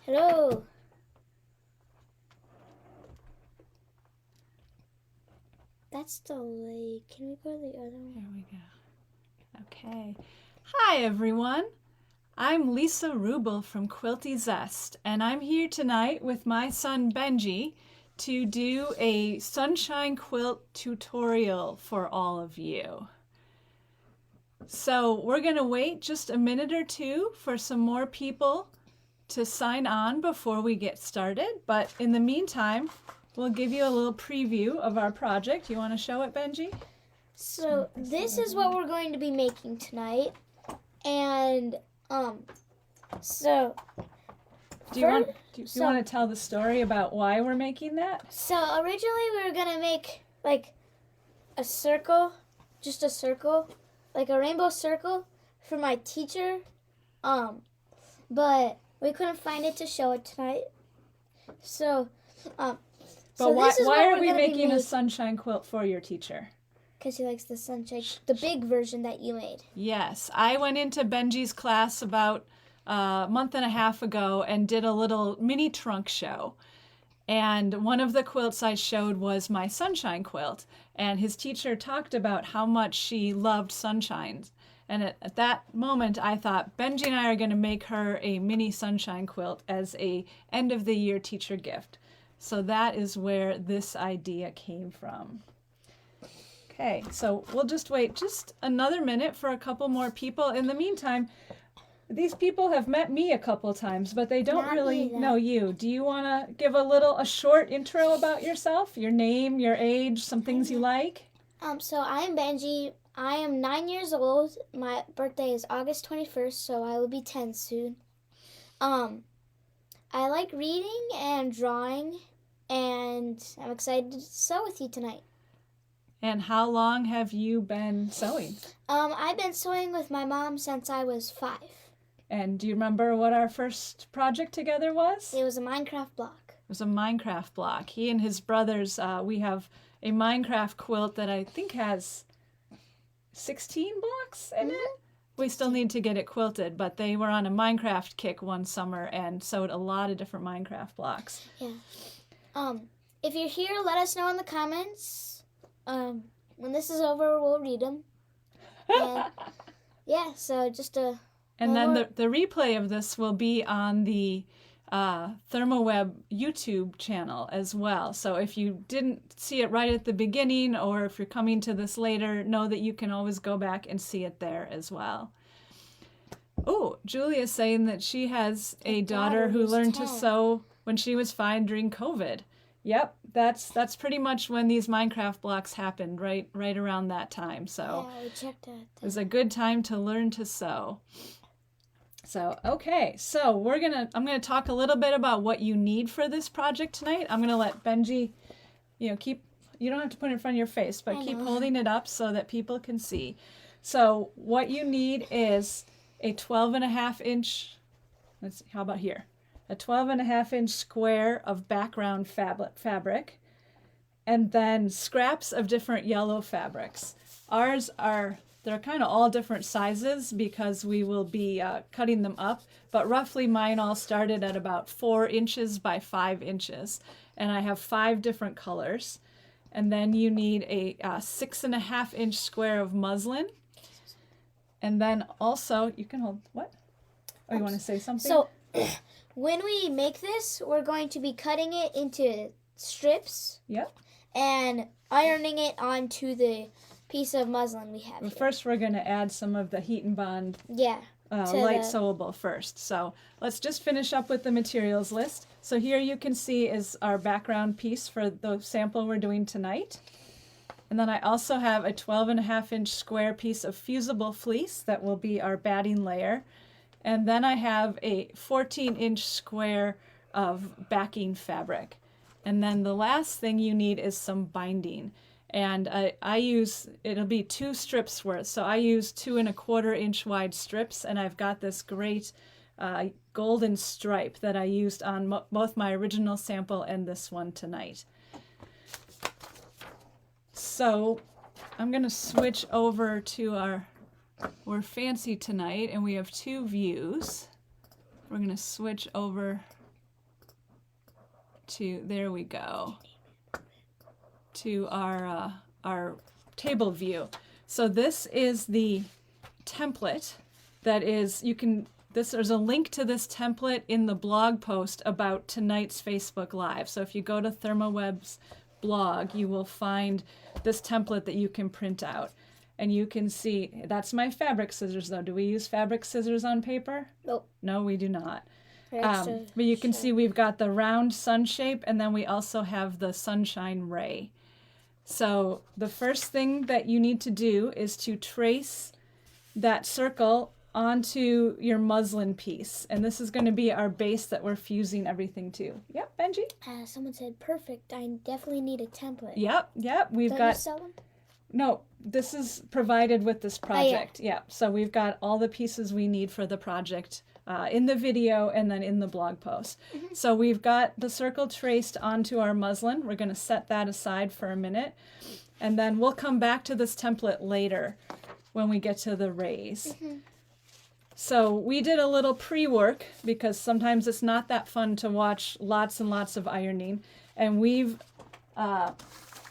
Hello. That's the lake. Can we go to the other one? There we go. Okay. Hi, everyone. I'm Lisa Rubel from Quilty Zest, and I'm here tonight with my son Benji to do a Sunshine Quilt tutorial for all of you. So we're going to wait just a minute or two for some more people to sign on before we get started, but in the meantime, we'll give you a little preview of our project. You want to show it, Benji? So this is what we're going to be making tonight, and so Do you want to tell the story about why we're making that? So originally we were gonna make like a circle, just a circle, like a rainbow circle for my teacher, but we couldn't find it to show it tonight. So, But so why are we making a sunshine quilt for your teacher? Because he likes the sunshine, the big version that you made. Yes, I went into Benji's class about a month and a half ago and did a little mini trunk show. And one of the quilts I showed was my sunshine quilt. And his teacher talked about how much she loved sunshine. And at that moment, I thought Benji and I are going to make her a mini sunshine quilt as a end of the year teacher gift. So that is where this idea came from. Okay, so we'll just wait just another minute for a couple more people. In the meantime, these people have met me a couple times, but they don't really know you. Do you want to give a short intro about yourself? Your name, your age, some things you like? So I'm Benji. I am 9 years old. My birthday is August 21st, so I will be 10 soon. I like reading and drawing, and I'm excited to sew with you tonight. And how long have you been sewing? I've been sewing with my mom since I was 5. And do you remember what our first project together was? It was a Minecraft block. It was a Minecraft block. He and his brothers, we have a Minecraft quilt that I think has 16 blocks in it. We still need to get it quilted, but they were on a Minecraft kick one summer and sewed a lot of different Minecraft blocks. Yeah. If you're here, let us know in the comments. When this is over, we'll read them. And yeah, so just a... And then the replay of this will be on the Thermoweb YouTube channel as well. So if you didn't see it right at the beginning, or if you're coming to this later, know that you can always go back and see it there as well. Oh, Julia's saying that she has a daughter who learned to sew when she was 5 during COVID. Yep, that's pretty much when these Minecraft blocks happened, right around that time. So yeah, we checked that. It was a good time to learn to sew. So, okay, so I'm gonna talk a little bit about what you need for this project tonight. I'm gonna let Benji, you don't have to put it in front of your face, but keep holding it up so that people can see. So what you need is a 12.5 inch, let's see, how about here? A 12.5 inch square of background fabric, and then scraps of different yellow fabrics. They're kind of all different sizes because we will be cutting them up, but roughly mine all started at about 4 inches by 5 inches, and I have 5 different colors. And then you need a 6.5 inch square of muslin, and then also, you can hold, what? Oh, you want to say something? So, when we make this, we're going to be cutting it into strips. Yep. And ironing it onto the piece of muslin we have here. First, we're going to add some of the Heat and Bond light sewable first. So let's just finish up with the materials list. So here you can see is our background piece for the sample we're doing tonight. And then I also have a 12.5 inch square piece of fusible fleece that will be our batting layer. And then I have a 14 inch square of backing fabric. And then the last thing you need is some binding. And it'll be 2 strips worth. So I use 2.25 inch wide strips, and I've got this great golden stripe that I used on both my original sample and this one tonight. So I'm gonna switch over to we're fancy tonight, and we have 2 views. We're gonna switch over there we go, to our table view. So this is the template that is, there's a link to this template in the blog post about tonight's Facebook Live. So if you go to Thermoweb's blog, you will find this template that you can print out. And you can see, that's my fabric scissors though. Do we use fabric scissors on paper? Nope. No, we do not. But you can see we've got the round sun shape, and then we also have the sunshine ray. So the first thing that you need to do is to trace that circle onto your muslin piece. And this is going to be our base that we're fusing everything to. Yep, Benji? Someone said, perfect. I definitely need a template. Yep. We've Don't got... you sell them? No, this is provided with this project. Yeah. So we've got all the pieces we need for the project in the video and then in the blog post. Mm-hmm. So we've got the circle traced onto our muslin. We're going to set that aside for a minute. And then we'll come back to this template later when we get to the rays. Mm-hmm. So we did a little pre-work because sometimes it's not that fun to watch lots and lots of ironing. And we've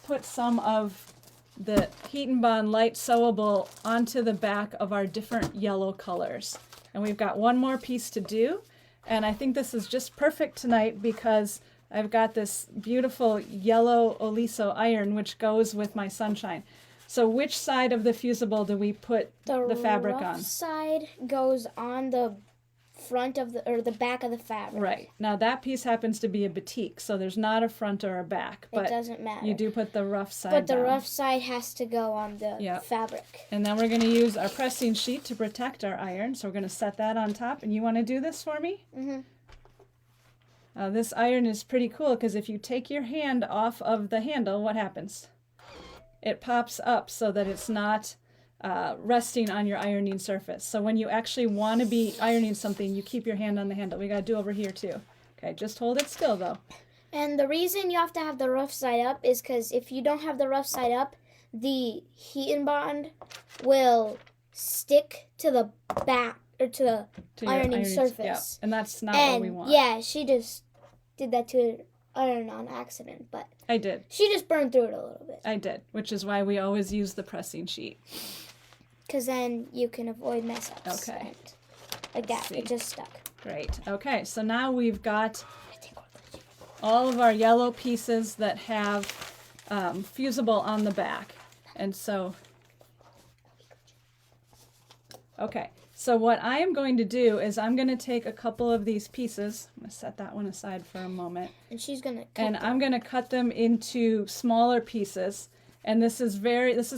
put some of the Heat and Bond light sewable onto the back of our different yellow colors. And we've got one more piece to do. And I think this is just perfect tonight because I've got this beautiful yellow Oliso iron which goes with my Sunshine. So which side of the fusible do we put the fabric on? The side goes on the front of the back of the fabric. Right. Now that piece happens to be a batik, so there's not a front or a back. But it doesn't matter. You do put the rough side But the down. rough side has to go on the fabric. And then we're going to use our pressing sheet to protect our iron. So we're going to set that on top. And you want to do this for me? Mm-hmm. This iron is pretty cool because if you take your hand off of the handle, what happens? It pops up so that it's not resting on your ironing surface. So when you actually want to be ironing something, you keep your hand on the handle. We got to do over here too. Okay, just hold it still though. And the reason you have to have the rough side up is because if you don't have the rough side up, the Heat and Bond will stick to the back or to the ironing surface. Yeah, and that's not what we want. Yeah, she just did that to her iron on accident, but I did. She just burned through it a little bit. I did, which is why we always use the pressing sheet. Because then you can avoid mess ups. Okay. Like that, it just stuck. Great. Okay, so now we've got all of our yellow pieces that have fusible on the back. And so, okay. So what I am going to do is I'm going to take a couple of these pieces. I'm going to set that one aside for a moment. And she's going to I'm going to cut them into smaller pieces. And this is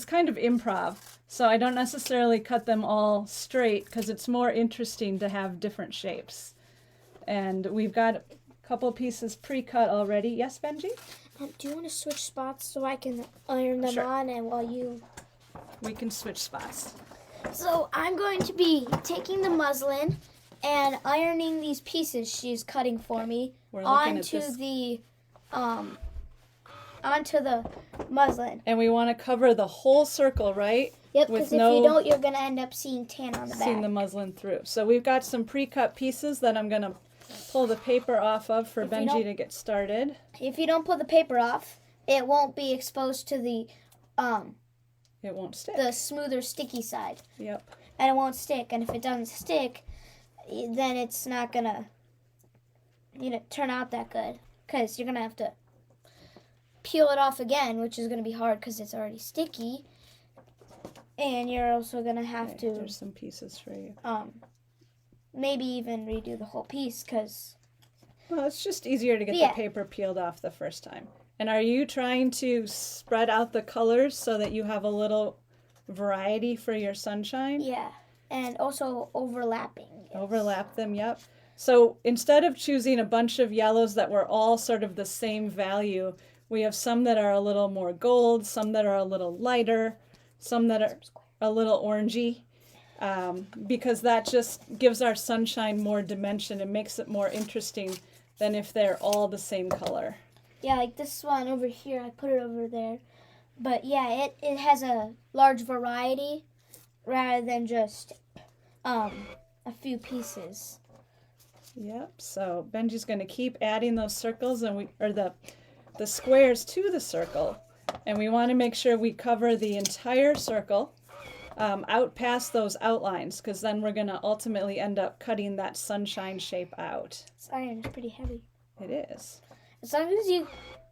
kind of improv. So I don't necessarily cut them all straight because it's more interesting to have different shapes. And we've got a couple pieces pre-cut already. Yes, Benji? Do you want to switch spots so I can iron them on and while you... We can switch spots. So I'm going to be taking the muslin and ironing these pieces she's cutting for me onto the muslin. And we want to cover the whole circle, right? Yep, because if you don't, you're going to end up seeing tan on the back. Seeing the muslin through. So we've got some pre-cut pieces that I'm going to pull the paper off of for Benji to get started. If you don't pull the paper off, it won't be exposed to the... It won't stick. The smoother, sticky side. Yep. And it won't stick. And if it doesn't stick, then it's not going to, turn out that good. Because you're going to have to peel it off again, which is going to be hard because it's already sticky. And you're also going to have to... There's some pieces for you. Maybe even redo the whole piece because... Well, it's just easier to get the paper peeled off the first time. And are you trying to spread out the colors so that you have a little variety for your sunshine? Yeah, and also overlapping. Yes. Overlap them, yep. So instead of choosing a bunch of yellows that were all sort of the same value, we have some that are a little more gold, some that are a little lighter, some that are a little orangey, because that just gives our sunshine more dimension and makes it more interesting than if they're all the same color. Yeah, like this one over here, I put it over there. But yeah, it has a large variety rather than just a few pieces. Yep. So Benji's going to keep adding those circles or the squares to the circle, and we want to make sure we cover the entire circle out past those outlines, because then we're going to ultimately end up cutting that sunshine shape out. This iron is pretty heavy. It is. As long as you,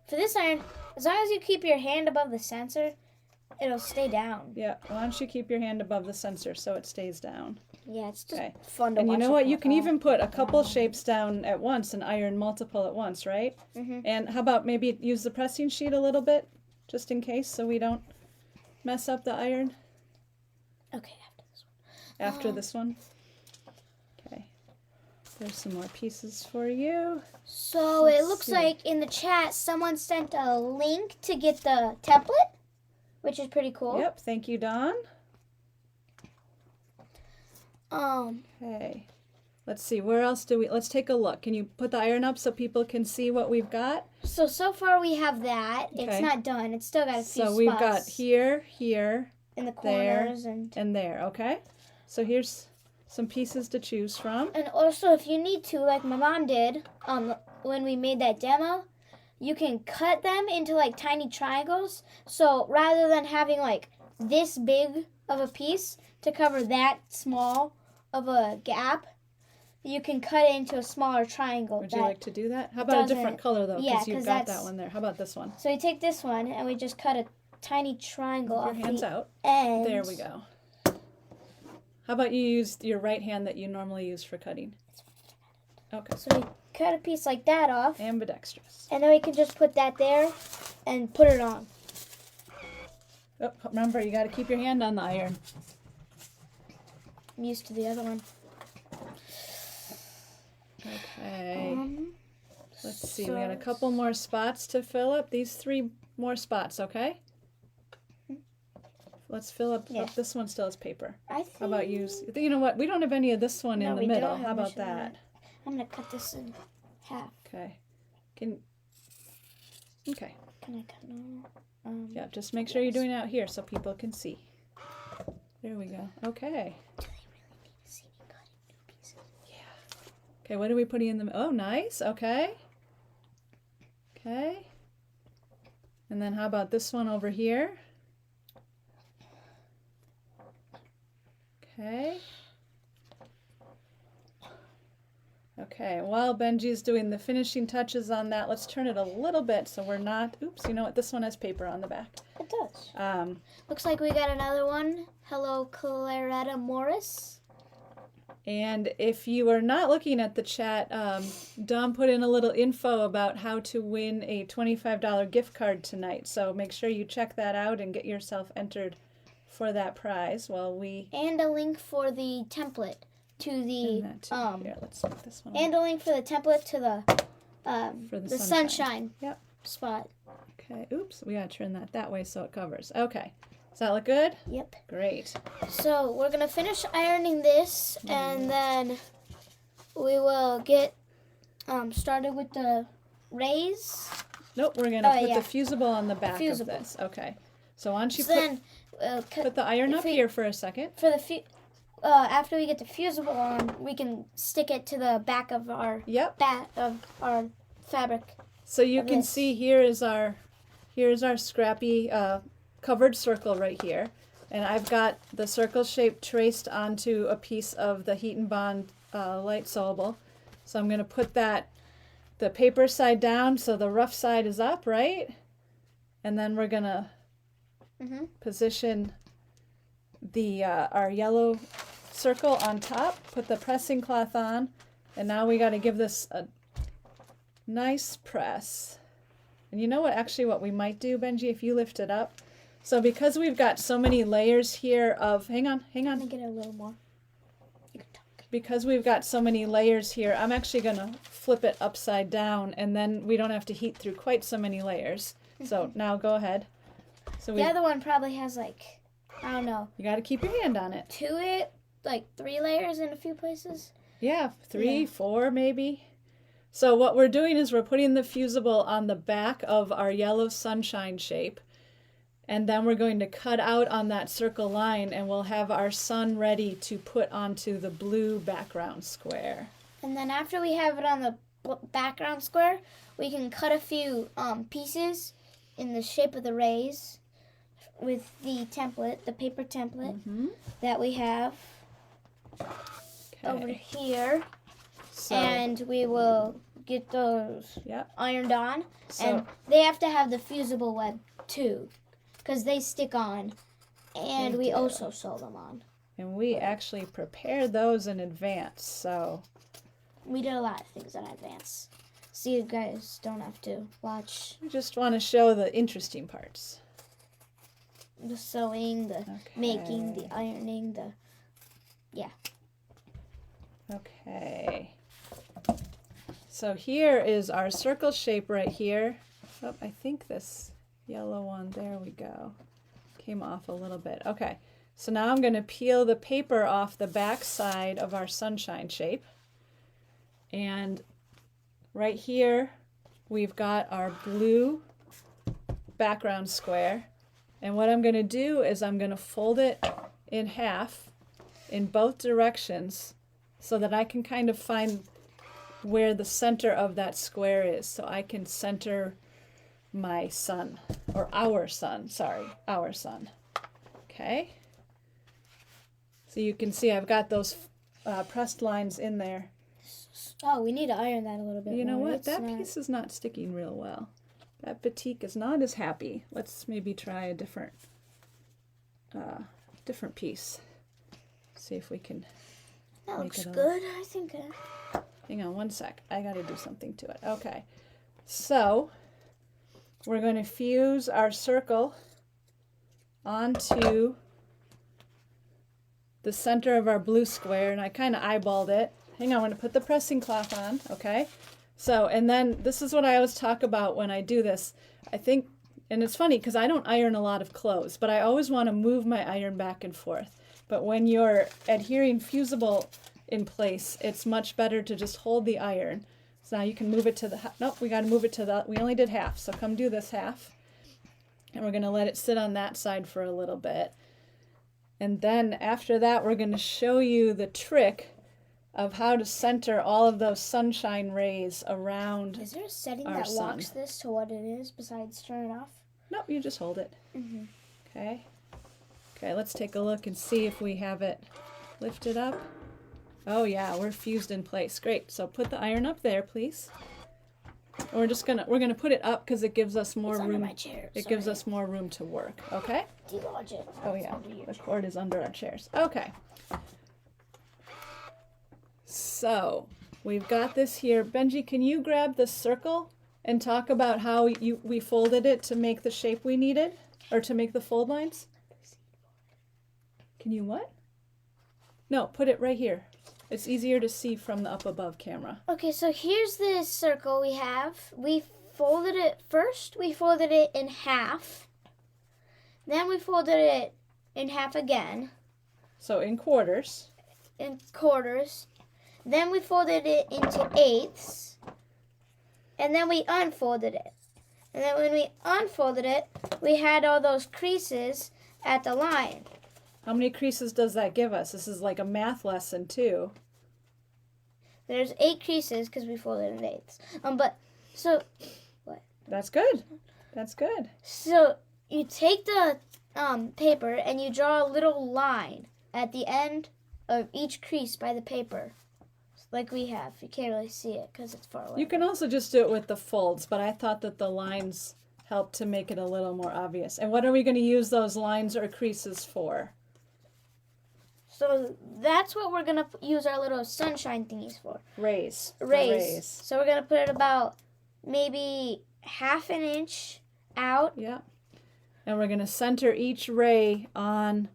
for this iron, as long as you keep your hand above the sensor, it'll stay down. Yeah. Why don't you keep your hand above the sensor so it stays down? Yeah, it's just Okay. fun to watch. And you know what? You can even put a couple shapes down at once and iron multiple at once, right? And how about maybe use the pressing sheet a little bit, just in case, so we don't mess up the iron Okay, after this one. after this one. Okay. There's some more pieces for you. So it looks like in the chat someone sent a link to get the template, which is pretty cool. Yep. Thank you, Dawn. Okay. Let's see. Where else do we? Let's take a look. Can you put the iron up so people can see what we've got? So far we have that. Okay. It's not done. It's still got a few spots. So we've got here, in the there, corners and there. Okay. So here's some pieces to choose from. and also if you need to, like my mom did, when we made that demo, you can cut them into like tiny triangles. So rather than having like this big of a piece to cover that small of a gap, you can cut it into a smaller triangle. Would you like to do that? How about a different color though? Yeah, Because you've 'cause got that's- that one there. How about this one? So we take this one and we just cut a tiny triangle Your off hands the out. end. There we go. How about you use your right hand that you normally use for cutting? Okay. So we cut a piece like that off, Ambidextrous. and then we can just put that there and put it on. Oh, remember, you got to keep your hand on the iron. I'm used to the other one. Okay. Let's see. We got a couple more spots to fill up. These 3 more spots, okay? Let's fill up. Yeah. Oh, this one still has paper. I think. How about you know what? We don't have any of this one No, in the we middle. don't have How about much of that? that. I'm gonna cut this in half. Okay. Okay. Can I cut no? Yeah, just make sure you're doing it out here so people can see. There we go. Okay. Do they really need to see me cutting new pieces? Okay, what are we putting in the... Oh, nice. Okay. Okay. And then how about this one over here? Okay. Okay, while Benji's doing the finishing touches on that, let's turn it a little bit so we're not... Oops, you know what? This one has paper on the back. It does. Looks like we got another one. Hello, Claretta Morris. And if you are not looking at the chat, Dom put in a little info about how to win a $25 gift card tonight. So make sure you check that out and get yourself entered for that prize while we... And a link for the template to the Here, let's look this one and up. a link for the template to the For the sunshine Yep. spot. Okay. Oops. We gotta turn that way so it covers. Okay. Does that look good? Yep. Great. So we're gonna finish ironing this, and then we will get started with the raise. Nope. We're gonna put yeah. the fusible on the back Fusible. of this. Okay. So why don't you So then put the iron up here for a second? for the after we get the fusible on, we can stick it to the back of our Yep. fabric. So you can this. see here's our scrappy covered circle right here, and I've got the circle shape traced onto a piece of the Heat and Bond light sewable. So I'm going to put the paper side down so the rough side is up, right? And then we're going to position the our yellow circle on top, put the pressing cloth on, and now we got to give this a nice press. And you know what we might do, Benji, if you lift it up? So because we've got so many layers here of, hang on. Let me get it a little more. You can talk. Because we've got so many layers here, I'm actually going to flip it upside down, and then we don't have to heat through quite so many layers. So now go ahead. So The other one probably has like, I don't know, you got to keep your hand on it. 3 layers in a few places. Yeah, 3, 4 maybe. So what we're doing is we're putting the fusible on the back of our yellow sunshine shape, and then we're going to cut out on that circle line, and we'll have our sun ready to put onto the blue background square. And then after we have it on the background square, we can cut a few pieces in the shape of the rays with the template, the paper template that we have over here. So, And we will get those ironed on. So, and they have to have the fusible web too, because they stick on. And we also sew them on. And we actually prepare those in advance, so. We did a lot of things in advance. So you guys don't have to watch. We just want to show the interesting parts. The sewing, the making, the ironing, Okay. So here is our circle shape right here. Oh, I think this yellow one, there we go. Came off a little bit. Okay, so now I'm going to peel the paper off the back side of our sunshine shape. And right here, we've got our blue background square. And what I'm going to do is I'm going to fold it in half in both directions so that I can kind of find where the center of that square is. So I can center my sun, or our sun, sorry, our sun. Okay. So you can see I've got those pressed lines in there. Oh, we need to iron that a little bit. You know more. what? That piece is not sticking real well. That batik is not as happy. Let's maybe try a different piece. See if we can. That looks good. I think. Hang on one sec. I got to do something to it. Okay. So we're going to fuse our circle onto the center of our blue square, and I kind of eyeballed it. Hang on, I'm going to put the pressing cloth on, okay? So, and then this is what I always talk about when I do this. I think, and it's funny because I don't iron a lot of clothes, but I always want to move my iron back and forth. But when you're adhering fusible in place, it's much better to just hold the iron. So now you can move it to the, nope, we got to move it to the, we only did half, so come do this half. And we're going to let it sit on that side for a little bit. And then after that, we're going to show you the trick of how to center all of those sunshine rays around. Is there a setting that locks this to what it is besides turn it off? Nope, you just hold it. Okay. Okay, let's take a look and see if we have it lifted up. Oh yeah, we're fused in place. Great. So put the iron up there, please. And we're gonna put it up because it gives us more room. My chair. It gives us more room to work. Okay. Delodge it. Oh yeah, the cord is under our chairs. Okay. So we've got this here. Benji, can you grab the circle and talk about how we folded it to make the shape we needed, or to make the fold lines? Can you what? No, put it right here. It's easier to see from the up above camera. Okay, so here's this circle we have. We folded it first. We folded it in half. Then we folded it in half again. So in quarters. In quarters. Then we folded it into eighths. And then we unfolded it. And then when we unfolded it, we had all those creases at the line. How many creases does that give us? This is like a math lesson too. There's 8 creases because we folded in eighths. What? That's good. That's good. So you take the paper and you draw a little line at the end of each crease by the paper, like we have. You can't really see it because it's far away. You can also just do it with the folds, but I thought that the lines help to make it a little more obvious. And what are we going to use those lines or creases for? So that's what we're going to use our little sunshine thingies for. Rays. Rays. So we're going to put it about maybe ½ an inch out. Yeah. And we're going to center each ray on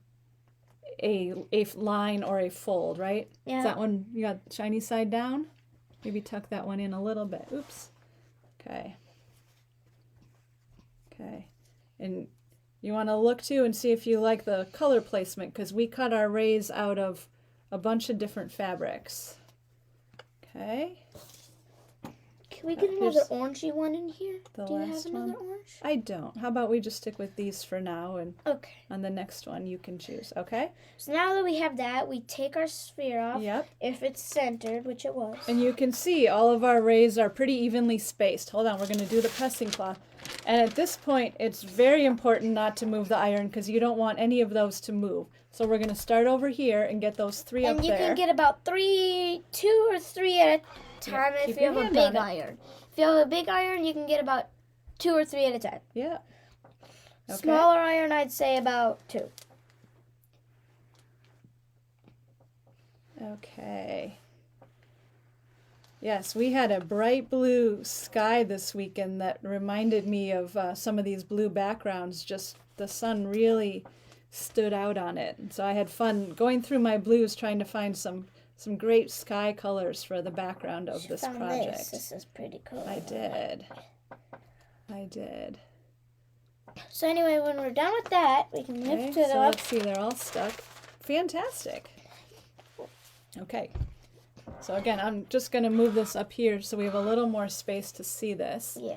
a line or a fold, right? Yeah. Is that one, you got shiny side down? Maybe tuck that one in a little bit. Oops. Okay. Okay. And you want to look too and see if you like the color placement, because we cut our rays out of a bunch of different fabrics. Okay. Can we get another Here's orangey one in here? the Do you have last another one. orange? I don't. How about we just stick with these for now, and Okay. on the next one you can choose, okay? So now that we have that, we take our sphere off. Yep. If it's centered, which it was. And you can see all of our rays are pretty evenly spaced. Hold on, we're going to do the pressing cloth. And at this point, it's very important not to move the iron because you don't want any of those to move. So we're going to start over here and get those three up And you there. can get about 2 or 3 at a time keep if you your have a hand big on it. iron. If you have a big iron, you can get about 2 or 3 at a time. Yeah. Okay. Smaller iron, I'd say about 2. Okay. Yes, we had a bright blue sky this weekend that reminded me of some of these blue backgrounds. Just the sun really stood out on it. And so I had fun going through my blues trying to find some great sky colors for the background of this project. This is pretty cool. I did. So anyway, when we're done with that, we can lift Okay, it so up. let's see, they're all stuck. Fantastic. Okay. So again, I'm just going to move this up here so we have a little more space to see this. Yeah.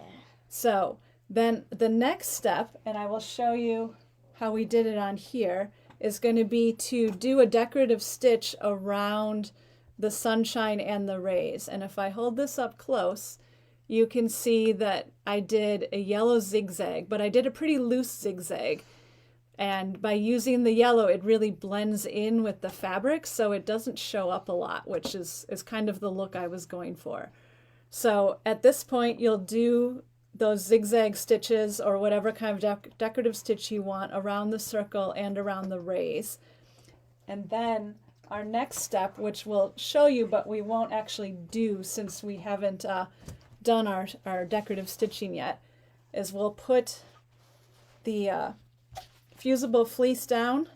So then the next step, and I will show you how we did it on here, is going to be to do a decorative stitch around the sunshine and the rays. And if I hold this up close, you can see that I did a yellow zigzag, but I did a pretty loose zigzag. And by using the yellow, it really blends in with the fabric, so it doesn't show up a lot, which is kind of the look I was going for. So at this point, you'll do those zigzag stitches or whatever kind of decorative stitch you want around the circle and around the rays. And then our next step, which we'll show you, but we won't actually do since we haven't done our decorative stitching yet, is we'll put the fusible fleece down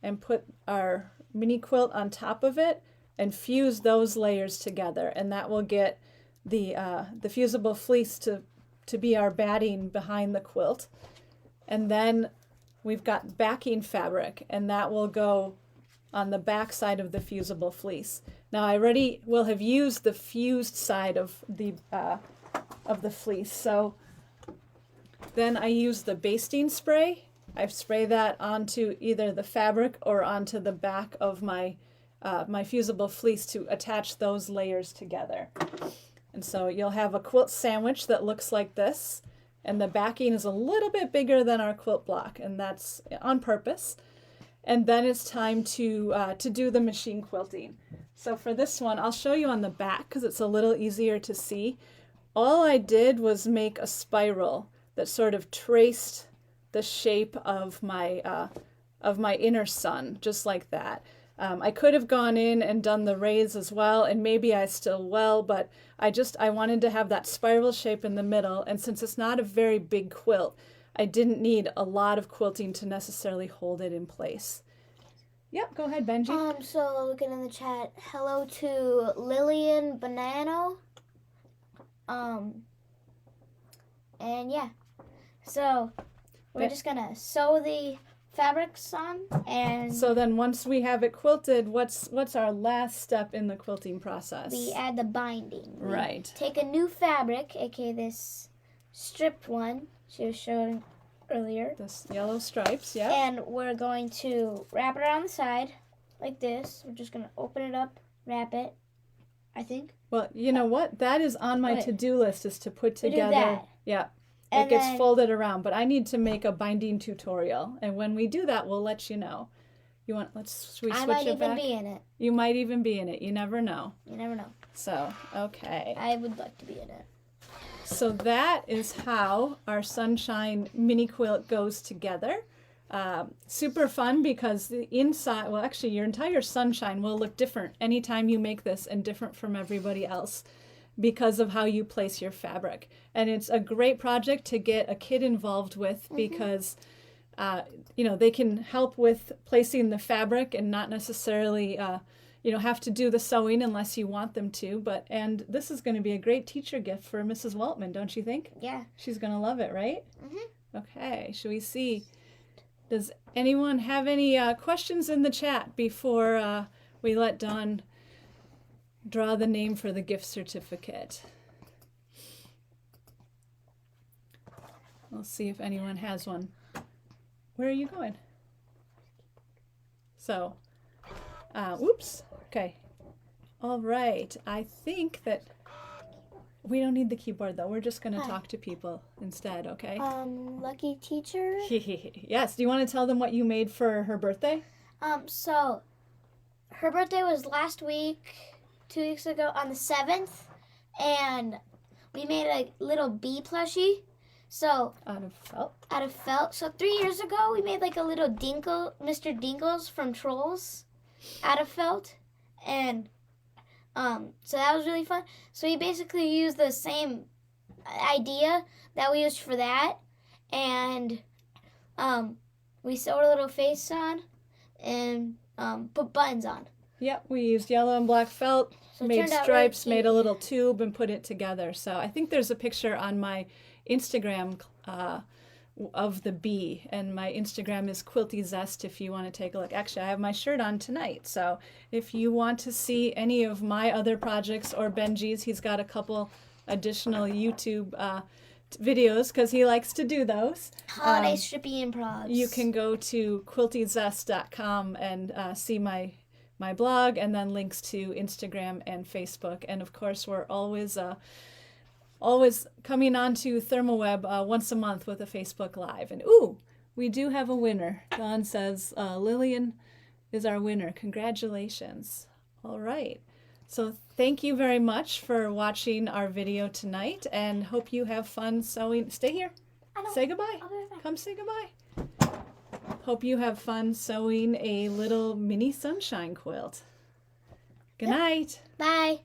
and put our mini quilt on top of it and fuse those layers together, and that will get the fusible fleece to be our batting behind the quilt. And then we've got backing fabric, and that will go on the back side of the fusible fleece. Now I already will have used the fused side of the fleece, so then I use the basting spray. I spray that onto either the fabric or onto the back of my fusible fleece to attach those layers together. And so you'll have a quilt sandwich that looks like this, and the backing is a little bit bigger than our quilt block, and that's on purpose. And then it's time to do the machine quilting. So for this one, I'll show you on the back because it's a little easier to see. All I did was make a spiral that sort of traced the shape of my inner sun, just like that. I could have gone in and done the rays as well, and maybe I still will, but I wanted to have that spiral shape in the middle, and since it's not a very big quilt, I didn't need a lot of quilting to necessarily hold it in place. Yep, go ahead, Benji. So looking in the chat, hello to Lillian Banano. And yeah, so we're just gonna sew the fabrics on, and so then once we have it quilted, what's our last step in the quilting process? we add the binding. Right. Take a new fabric, aka this stripped one she was showing earlier. This yellow stripes, yeah. And we're going to wrap it around the side like this. We're just gonna open it up, wrap it, I think. Well, you know what? That is on my to-do list, is to put We do together. that. Yeah. And it gets then- folded around, but I need to make a binding tutorial, and when we do that, we'll let you know. Should we switch I might it even back? be in it. You might even be in it. You never know. You never know. So, okay. I would like to be in it. So that is how our Sunshine Mini Quilt goes together. Super fun because the inside, well, actually your entire Sunshine will look different anytime you make this, and different from everybody else because of how you place your fabric. And it's a great project to get a kid involved with because they can help with placing the fabric and not necessarily have to do the sewing unless you want them to. And this is going to be a great teacher gift for Mrs. Waltman, don't you think? Yeah. She's going to love it, right? Mm-hmm. Okay, should we see? Does anyone have any questions in the chat before we let Dawn draw the name for the gift certificate? We'll see if anyone has one. Where are you going? So, oops. Okay. All right. I think that we don't need the keyboard though. We're just going to talk to people instead, okay? Lucky teacher. Yes. Do you want to tell them what you made for her birthday? So her birthday was last week, 2 weeks ago on the 7th, and we made a little bee plushie. So Out of felt. Out of felt. So 3 years ago, we made like a little Dinkle, Mr. Dinkles from Trolls, out of felt, and so that was really fun. So we basically used the same idea that we used for that, and we sewed a little face on, and put buttons on. Yep, we used yellow and black felt, So it made turned out stripes, really made cute. a little tube, and put it together. So I think there's a picture on my Instagram of the bee, and my Instagram is Quilty Zest if you want to take a look. Actually, I have my shirt on tonight, so if you want to see any of my other projects or Benji's, he's got a couple additional YouTube videos because he likes to do those. Holiday strippy improvs. You can go to quiltyzest.com and see my blog, and then links to Instagram and Facebook. And of course, we're always coming on to Thermoweb once a month with a Facebook Live. And ooh, we do have a winner. Dawn says Lillian is our winner. Congratulations. All right. So thank you very much for watching our video tonight, and hope you have fun sewing. Stay here. Say goodbye. I'll be right back. Come say goodbye. Hope you have fun sewing a little mini sunshine quilt. Good night. Bye.